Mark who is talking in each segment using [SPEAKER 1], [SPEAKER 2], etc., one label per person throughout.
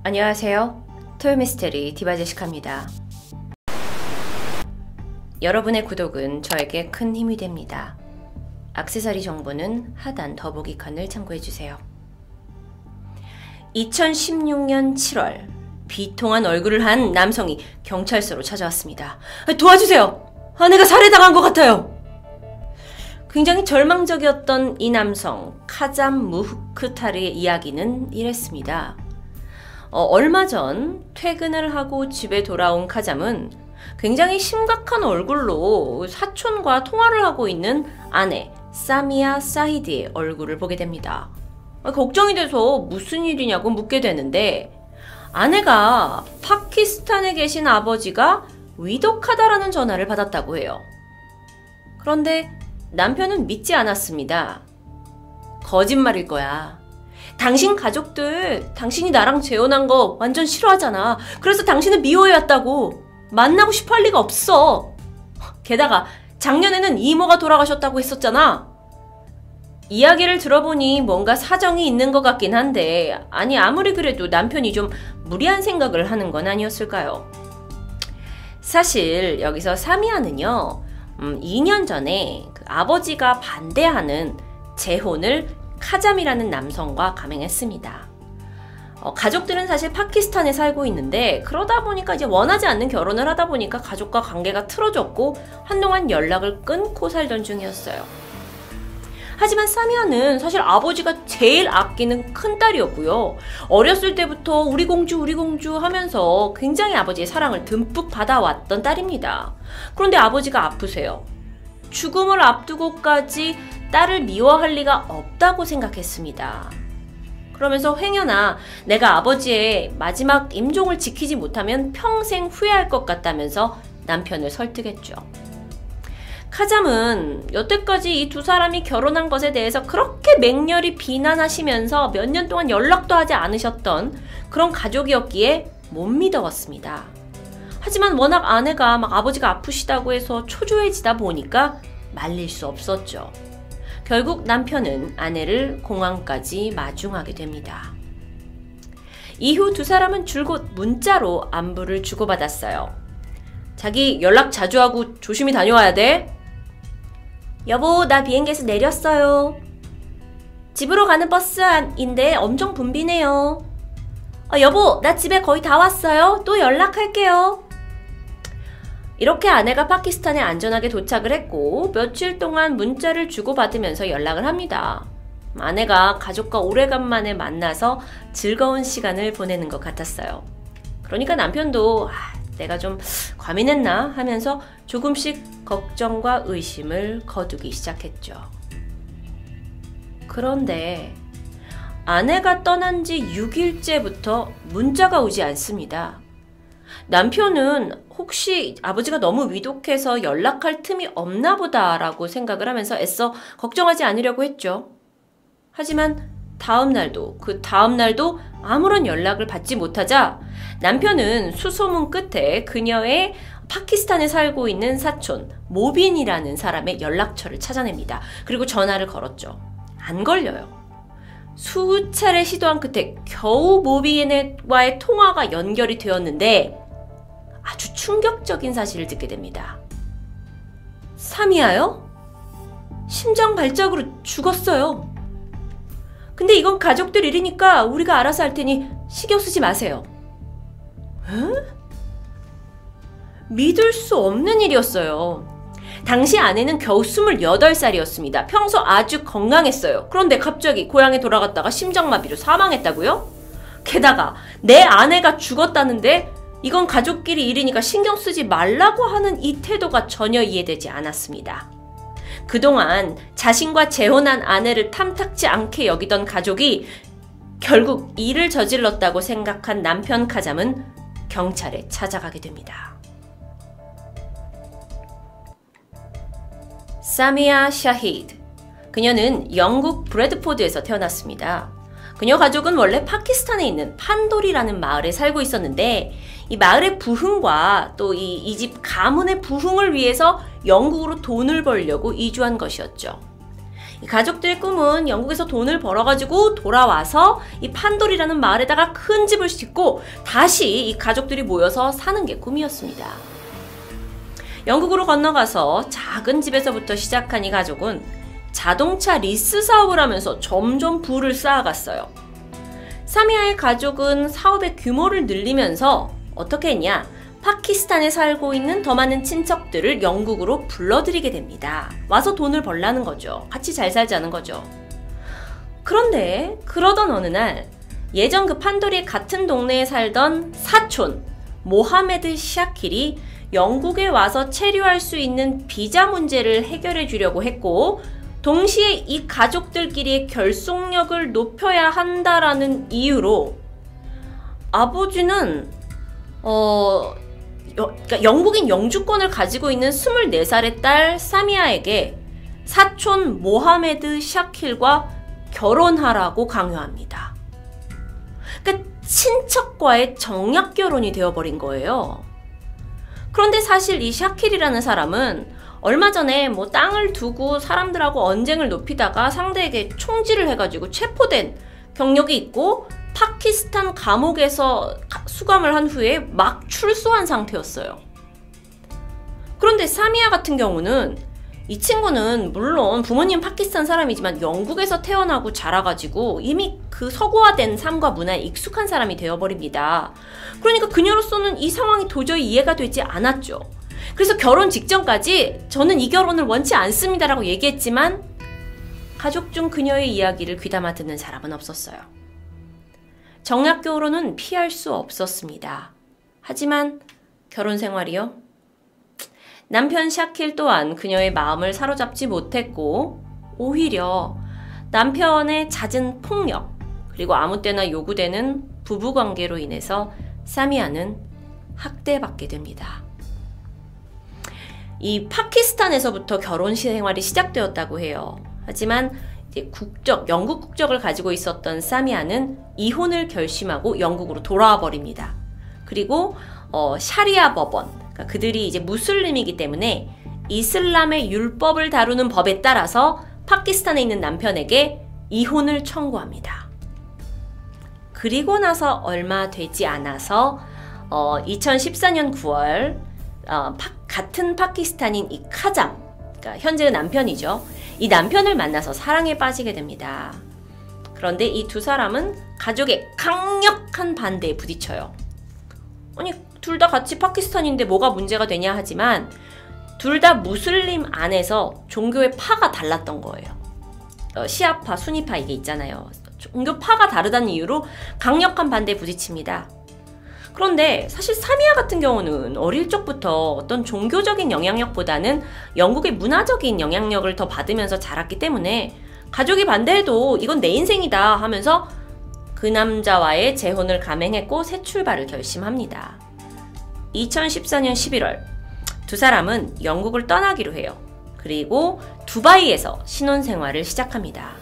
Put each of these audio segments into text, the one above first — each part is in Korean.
[SPEAKER 1] 안녕하세요. 토요미스테리 디바제시카입니다. 여러분의 구독은 저에게 큰 힘이 됩니다. 액세서리 정보는 하단 더보기칸을 참고해주세요. 2016년 7월 비통한 얼굴을 한 남성이 경찰서로 찾아왔습니다. 도와주세요! 아내가 살해당한 것 같아요! 굉장히 절망적이었던 이 남성 카잠 무흐크타르의 이야기는 이랬습니다. 얼마 전 퇴근을 하고 집에 돌아온 카잠은 굉장히 심각한 얼굴로 사촌과 통화를 하고 있는 아내 사미아 사히드의 얼굴을 보게 됩니다. 걱정이 돼서 무슨 일이냐고 묻게 되는데 아내가 파키스탄에 계신 아버지가 위독하다라는 전화를 받았다고 해요. 그런데 남편은 믿지 않았습니다. 거짓말일 거야. 당신 가족들, 당신이 나랑 재혼한 거 완전 싫어하잖아. 그래서 당신을 미워해왔다고. 만나고 싶어 할 리가 없어. 게다가 작년에는 이모가 돌아가셨다고 했었잖아. 이야기를 들어보니 뭔가 사정이 있는 것 같긴 한데 아무리 그래도 남편이 좀 무리한 생각을 하는 건 아니었을까요? 사실 여기서 사미아는요 2년 전에 그 아버지가 반대하는 재혼을 카잠이라는 남성과 감행했습니다. 가족들은 사실 파키스탄에 살고 있는데 그러다 보니까 이제 원하지 않는 결혼을 하다 보니까 가족과 관계가 틀어졌고 한동안 연락을 끊고 살던 중이었어요. 하지만 사미아는 사실 아버지가 제일 아끼는 큰딸이었고요. 어렸을 때부터 우리 공주 하면서 굉장히 아버지의 사랑을 듬뿍 받아왔던 딸입니다. 그런데 아버지가 아프세요. 죽음을 앞두고까지 딸을 미워할 리가 없다고 생각했습니다. 그러면서 횡연아 내가 아버지의 마지막 임종을 지키지 못하면 평생 후회할 것 같다면서 남편을 설득했죠. 카잠은 여태까지 이 두 사람이 결혼한 것에 대해서 그렇게 맹렬히 비난하시면서 몇 년 동안 연락도 하지 않으셨던 그런 가족이었기에 못 믿어왔습니다. 하지만 워낙 아내가 아버지가 아프시다고 해서 초조해지다 보니까 말릴 수 없었죠. 결국 남편은 아내를 공항까지 마중하게 됩니다. 이후 두 사람은 줄곧 문자로 안부를 주고받았어요. 자기 연락 자주 하고 조심히 다녀와야 돼. 여보, 나 비행기에서 내렸어요. 집으로 가는 버스 안인데 엄청 붐비네요. 여보, 나 집에 거의 다 왔어요. 또 연락할게요. 이렇게 아내가 파키스탄에 안전하게 도착을 했고 며칠 동안 문자를 주고받으면서 연락을 합니다. 아내가 가족과 오래간만에 만나서 즐거운 시간을 보내는 것 같았어요. 그러니까 남편도 내가 좀 과민했나 하면서 조금씩 걱정과 의심을 거두기 시작했죠. 그런데 아내가 떠난 지 6일째부터 문자가 오지 않습니다. 남편은 혹시 아버지가 너무 위독해서 연락할 틈이 없나 보다라고 생각을 하면서 애써 걱정하지 않으려고 했죠. 하지만 그 다음 날도 아무런 연락을 받지 못하자 남편은 수소문 끝에 그녀의 파키스탄에 살고 있는 사촌 모빈이라는 사람의 연락처를 찾아냅니다. 그리고 전화를 걸었죠. 안 걸려요. 수차례 시도한 끝에 겨우 모빈과의 통화가 연결이 되었는데 아주 충격적인 사실을 듣게 됩니다. 사미아요? 심장 발작으로 죽었어요. 근데 이건 가족들 일이니까 우리가 알아서 할 테니 신경 쓰지 마세요. 에? 믿을 수 없는 일이었어요. 당시 아내는 겨우 28살이었습니다. 평소 아주 건강했어요. 그런데 갑자기 고향에 돌아갔다가 심장마비로 사망했다고요? 게다가 내 아내가 죽었다는데 이건 가족끼리 일이니까 신경 쓰지 말라고 하는 이 태도가 전혀 이해되지 않았습니다. 그동안 자신과 재혼한 아내를 탐탁지 않게 여기던 가족이 결국 일을 저질렀다고 생각한 남편 카잠은 경찰에 찾아가게 됩니다. 사미아 샤히드. 그녀는 영국 브래드포드에서 태어났습니다. 그녀 가족은 원래 파키스탄에 있는 판돌이라는 마을에 살고 있었는데 이 마을의 부흥과 또 이 집 가문의 부흥을 위해서 영국으로 돈을 벌려고 이주한 것이었죠. 이 가족들의 꿈은 영국에서 돈을 벌어가지고 돌아와서 이 판돌이라는 마을에다가 큰 집을 짓고 다시 이 가족들이 모여서 사는 게 꿈이었습니다. 영국으로 건너가서 작은 집에서부터 시작한 이 가족은 자동차 리스 사업을 하면서 점점 부를 쌓아갔어요. 사미아의 가족은 사업의 규모를 늘리면서 어떻게 했냐? 파키스탄에 살고 있는 더 많은 친척들을 영국으로 불러들이게 됩니다. 와서 돈을 벌라는 거죠. 같이 잘 살자는 거죠. 그런데 그러던 어느 날 예전 그 판돌이의 같은 동네에 살던 사촌 모하메드 샤킬이 영국에 와서 체류할 수 있는 비자 문제를 해결해 주려고 했고, 동시에 이 가족들끼리의 결속력을 높여야 한다라는 이유로 아버지는 그러니까 영국인 영주권을 가지고 있는 24살의 딸 사미아에게 사촌 모하메드 샤킬과 결혼하라고 강요합니다. 그러니까 친척과의 정략 결혼이 되어버린 거예요. 그런데 사실 이 샤킬이라는 사람은 얼마 전에 뭐 땅을 두고 사람들하고 언쟁을 높이다가 상대에게 총질을 해가지고 체포된 경력이 있고, 파키스탄 감옥에서 수감을 한 후에 막 출소한 상태였어요. 그런데 사미아 같은 경우는 이 친구는 물론 부모님 파키스탄 사람이지만 영국에서 태어나고 자라가지고 이미 그 서구화된 삶과 문화에 익숙한 사람이 되어버립니다. 그러니까 그녀로서는 이 상황이 도저히 이해가 되지 않았죠. 그래서 결혼 직전까지 저는 이 결혼을 원치 않습니다라고 얘기했지만 가족 중 그녀의 이야기를 귀담아 듣는 사람은 없었어요. 정략 결혼은 피할 수 없었습니다. 하지만 결혼 생활이요? 남편 샤킬 또한 그녀의 마음을 사로잡지 못했고, 오히려 남편의 잦은 폭력, 그리고 아무 때나 요구되는 부부관계로 인해서 사미아는 학대받게 됩니다. 이 파키스탄에서부터 결혼 생활이 시작되었다고 해요. 하지만 이제 영국 국적을 가지고 있었던 사미아는 이혼을 결심하고 영국으로 돌아와 버립니다. 그리고 샤리아 법원, 그러니까 그들이 이제 무슬림이기 때문에 이슬람의 율법을 다루는 법에 따라서 파키스탄에 있는 남편에게 이혼을 청구합니다. 그리고 나서 얼마 되지 않아서 2014년 9월 같은 파키스탄인 이 카잠, 그러니까 현재의 남편이죠. 이 남편을 만나서 사랑에 빠지게 됩니다. 그런데 이 두 사람은 가족의 강력한 반대에 부딪혀요. 아니, 둘 다 같이 파키스탄인데 뭐가 문제가 되냐 하지만 둘 다 무슬림 안에서 종교의 파가 달랐던 거예요. 시아파, 수니파 이게 있잖아요. 종교 파가 다르다는 이유로 강력한 반대에 부딪힙니다. 그런데 사실 사미아 같은 경우는 어릴 적부터 어떤 종교적인 영향력보다는 영국의 문화적인 영향력을 더 받으면서 자랐기 때문에 가족이 반대해도 이건 내 인생이다 하면서 그 남자와의 재혼을 감행했고 새 출발을 결심합니다. 2014년 11월 두 사람은 영국을 떠나기로 해요. 그리고 두바이에서 신혼생활을 시작합니다.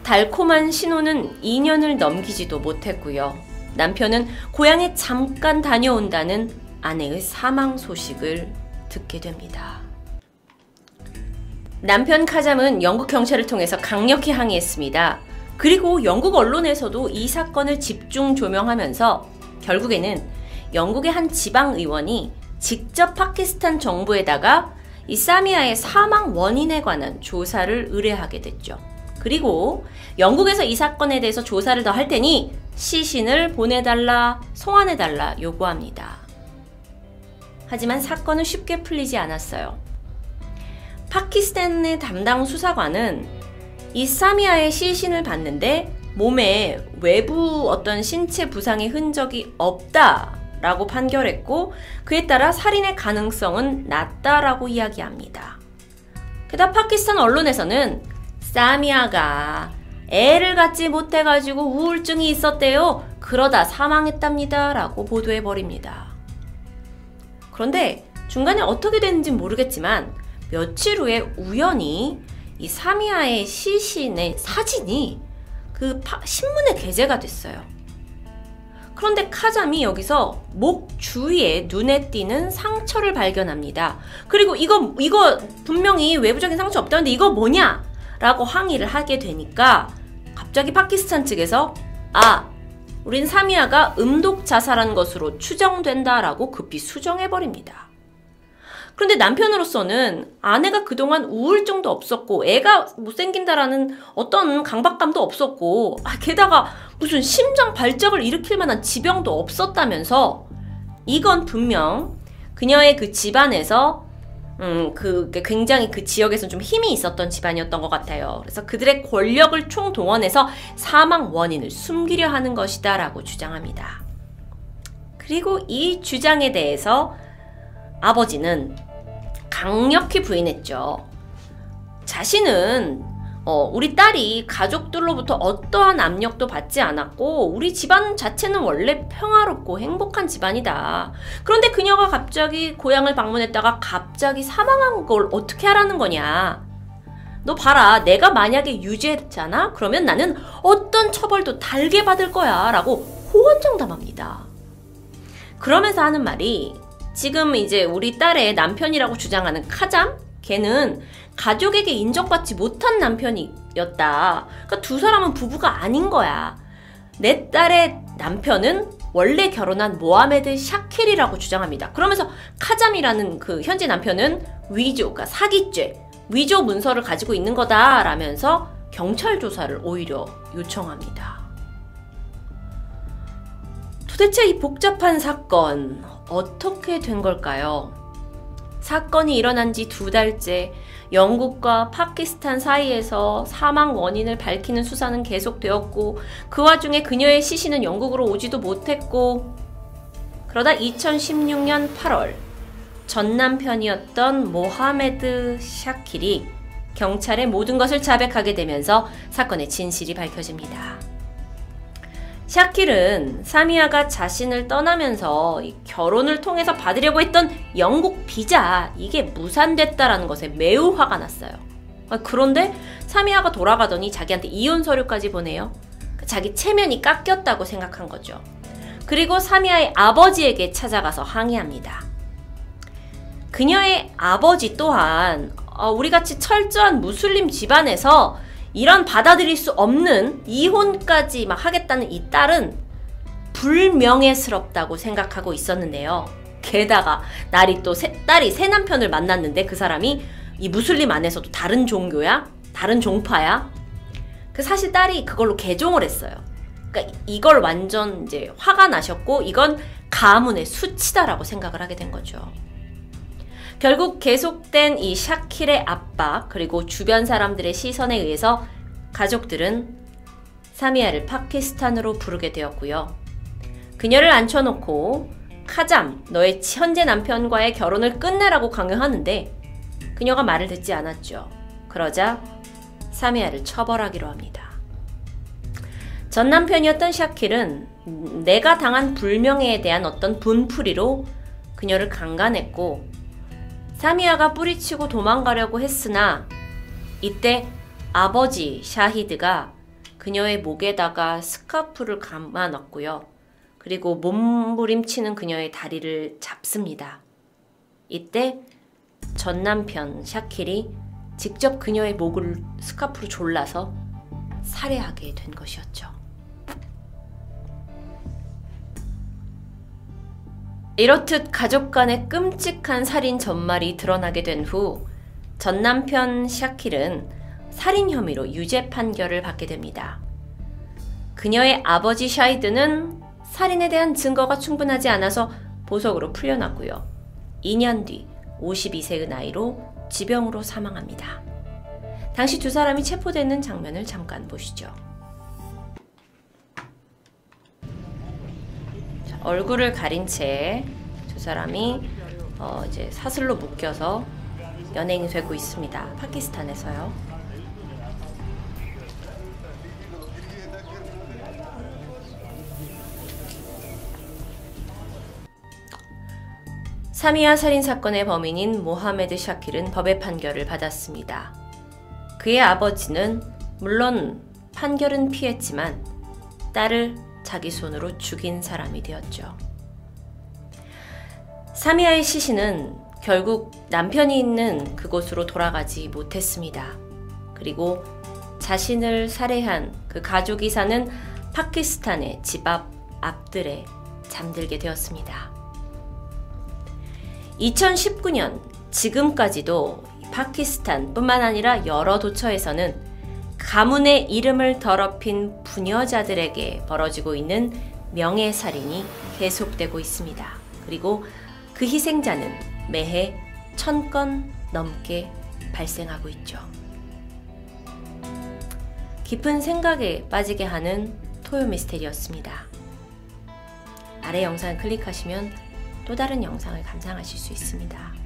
[SPEAKER 1] 달콤한 신혼은 2년을 넘기지도 못했고요. 남편은 고향에 잠깐 다녀온다는 아내의 사망 소식을 듣게 됩니다. 남편 카잠은 영국 경찰을 통해서 강력히 항의했습니다. 그리고 영국 언론에서도 이 사건을 집중 조명하면서 결국에는 영국의 한 지방의원이 직접 파키스탄 정부에다가 이 사미아의 사망 원인에 관한 조사를 의뢰하게 됐죠. 그리고 영국에서 이 사건에 대해서 조사를 더 할 테니 시신을 보내달라, 송환해달라 요구합니다. 하지만 사건은 쉽게 풀리지 않았어요. 파키스탄의 담당 수사관은 이 사미아의 시신을 봤는데 몸에 외부 어떤 신체 부상의 흔적이 없다라고 판결했고, 그에 따라 살인의 가능성은 낮다라고 이야기합니다. 게다가 파키스탄 언론에서는 사미아가 애를 갖지 못해가지고 우울증이 있었대요. 그러다 사망했답니다. 라고 보도해버립니다. 그런데 중간에 어떻게 됐는지 모르겠지만 며칠 후에 우연히 이 사미아의 시신의 사진이 그 신문에 게재가 됐어요. 그런데 카잠이 여기서 목 주위에 눈에 띄는 상처를 발견합니다. 그리고 이거 분명히 외부적인 상처 없다는데 이거 뭐냐? 라고 항의를 하게 되니까 갑자기 파키스탄 측에서 우린 사미아가 음독 자살한 것으로 추정된다라고 급히 수정해버립니다. 그런데 남편으로서는 아내가 그동안 우울증도 없었고 애가 못생긴다라는 어떤 강박감도 없었고 게다가 무슨 심장 발작을 일으킬 만한 지병도 없었다면서 이건 분명 그녀의 그 집안에서 굉장히 그 지역에서 좀 힘이 있었던 집안이었던 것 같아요. 그래서 그들의 권력을 총동원해서 사망 원인을 숨기려 하는 것이다 라고 주장합니다. 그리고 이 주장에 대해서 아버지는 강력히 부인했죠. 자신은 우리 딸이 가족들로부터 어떠한 압력도 받지 않았고 우리 집안 자체는 원래 평화롭고 행복한 집안이다. 그런데 그녀가 갑자기 고향을 방문했다가 갑자기 사망한 걸 어떻게 하라는 거냐. 너 봐라, 내가 만약에 유죄잖아? 그러면 나는 어떤 처벌도 달게 받을 거야 라고 호언장담합니다. 그러면서 하는 말이 지금 이제 우리 딸의 남편이라고 주장하는 카잠? 걔는 가족에게 인정받지 못한 남편이었다. 그러니까 두 사람은 부부가 아닌 거야. 내 딸의 남편은 원래 결혼한 모하메드 샤킬이라고 주장합니다. 그러면서 카잠이라는 그 현재 남편은 위조, 그러니까 사기죄, 위조 문서를 가지고 있는 거다라면서 경찰 조사를 오히려 요청합니다. 도대체 이 복잡한 사건 어떻게 된 걸까요? 사건이 일어난 지 2달째 영국과 파키스탄 사이에서 사망 원인을 밝히는 수사는 계속되었고 그 와중에 그녀의 시신은 영국으로 오지도 못했고 그러다 2016년 8월 전 남편이었던 모하메드 샤킬이 경찰에 모든 것을 자백하게 되면서 사건의 진실이 밝혀집니다. 샤킬은 사미아가 자신을 떠나면서 결혼을 통해서 받으려고 했던 영국 비자 이게 무산됐다라는 것에 매우 화가 났어요. 그런데 사미아가 돌아가더니 자기한테 이혼 서류까지 보내요. 자기 체면이 깎였다고 생각한 거죠. 그리고 사미아의 아버지에게 찾아가서 항의합니다. 그녀의 아버지 또한 우리같이 철저한 무슬림 집안에서 이런 받아들일 수 없는 이혼까지 막 하겠다는 이 딸은 불명예스럽다고 생각하고 있었는데요. 게다가 딸이 새 남편을 만났는데 그 사람이 이 무슬림 안에서도 다른 종교야? 다른 종파야? 사실 딸이 그걸로 개종을 했어요. 그러니까 이걸 완전 이제 화가 나셨고 이건 가문의 수치다라고 생각을 하게 된 거죠. 결국 계속된 이 샤킬의 압박 그리고 주변 사람들의 시선에 의해서 가족들은 사미아를 파키스탄으로 부르게 되었고요. 그녀를 앉혀놓고 카잠, 너의 현재 남편과의 결혼을 끝내라고 강요하는데 그녀가 말을 듣지 않았죠. 그러자 사미아를 처벌하기로 합니다. 전 남편이었던 샤킬은 내가 당한 불명예에 대한 어떤 분풀이로 그녀를 강간했고 사미아가 뿌리치고 도망가려고 했으나 이때 아버지 샤히드가 그녀의 목에다가 스카프를 감아넣고요. 그리고 몸부림치는 그녀의 다리를 잡습니다. 이때 전 남편 샤킬이 직접 그녀의 목을 스카프로 졸라서 살해하게 된 것이었죠. 이렇듯 가족 간의 끔찍한 살인 전말이 드러나게 된 후 전 남편 샤킬은 살인 혐의로 유죄 판결을 받게 됩니다. 그녀의 아버지 샤이드는 살인에 대한 증거가 충분하지 않아서 보석으로 풀려났고요. 2년 뒤 52세의 나이로 지병으로 사망합니다. 당시 두 사람이 체포되는 장면을 잠깐 보시죠. 얼굴을 가린 채 두 사람이 이제 사슬로 묶여서 연행이 되고 있습니다. 파키스탄에서요. 사미아 살인사건의 범인인 모하메드 샤킬은 법의 판결을 받았습니다. 그의 아버지는 물론 판결은 피했지만 딸을 자기 손으로 죽인 사람이 되었죠. 사미아의 시신은 결국 남편이 있는 그곳으로 돌아가지 못했습니다. 그리고 자신을 살해한 그 가족이 사는 파키스탄의 집 앞들에 잠들게 되었습니다. 2019년 지금까지도 파키스탄뿐만 아니라 여러 도처에서는 가문의 이름을 더럽힌 부녀자들에게 벌어지고 있는 명예살인이 계속되고 있습니다. 그리고 그 희생자는 매해 1000건 넘게 발생하고 있죠. 깊은 생각에 빠지게 하는 토요 미스테리였습니다. 아래 영상 클릭하시면 또 다른 영상을 감상하실 수 있습니다.